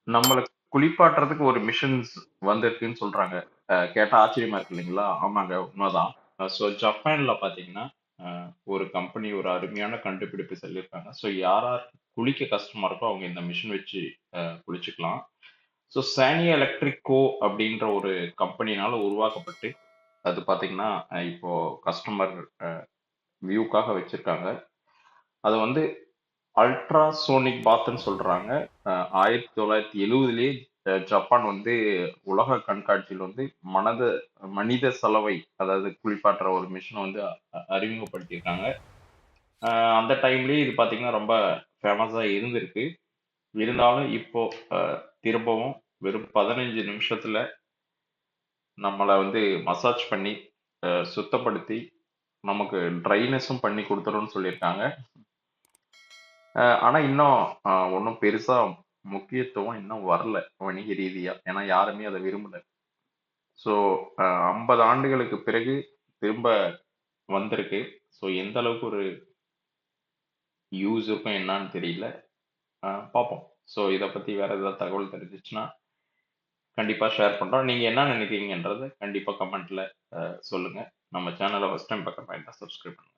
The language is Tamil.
நம்மள குளிப்பாட்டுறதுக்கு ஒரு மிஷின்ஸ் வந்திருக்குன்னு சொல்றாங்க. கேட்டா ஆச்சரியமா இருக்கு இல்லைங்களா? ஆமாங்க, உண்மைதான். ஸோ ஜப்பான்ல பார்த்தீங்கன்னா, ஒரு கம்பெனி ஒரு அருமையான கண்டுபிடிப்பு சொல்லியிருக்காங்க. ஸோ யார் யார் குளிக்க கஷ்டமா இருக்கோ அவங்க இந்த மிஷின் வச்சு குளிச்சுக்கலாம். ஸோ சானியா எலக்ட்ரிக் கோ அப்படின்ற ஒரு கம்பெனினால உருவாக்கப்பட்டு, அது பார்த்தீங்கன்னா, இப்போ கஸ்டமர் வியூக்காக வச்சிருக்காங்க. அது வந்து அல்ட்ராசோனிக் பாத்ன்னு சொல்றாங்க. 1970லயே ஜப்பான் வந்து உலக கண்காட்சியில் வந்து மனத மனித சலவை, அதாவது குளிப்பாட்டுற ஒரு மிஷின வந்து அறிமுகப்படுத்தியிருக்காங்க. அந்த டைம்லயே இது பார்த்தீங்கன்னா, ரொம்ப ஃபேமஸா இருந்திருக்கு. இருந்தாலும் இப்போ அ திரும்பவும் வெறும் 15 நிமிஷத்துல நம்மள வந்து மசாஜ் பண்ணி, சுத்தப்படுத்தி, நமக்கு ட்ரைனஸும் பண்ணி குடுத்துரும்னு சொல்லியிருக்காங்க. ஆனா இன்னும் ஒண்ணும் பெருசா முக்கியத்துவம் இன்னும் வரல வணிக ரீதியா. ஏன்னா யாருமே அத விரும்பல. ஸோ 50 ஆண்டுகளுக்கு பிறகு திரும்ப வந்திருக்கு. ஸோ எந்த அளவுக்கு ஒரு யூஸ் இருக்கும் என்னான்னு தெரியல. பார்ப்போம். ஸோ இத பத்தி வேற ஏதாவது தகவல் தெரிஞ்சுச்சுன்னா கண்டிப்பா ஷேர் பண்றோம். நீங்க என்ன நினைக்கிறீங்கன்றத கண்டிப்பா கமெண்ட்ல சொல்லுங்க. நம்ம சேனல ஃபர்ஸ்ட் டைம் பார்க்குற மாரி இருந்தா சப்ஸ்கிரைப் பண்ணுங்க.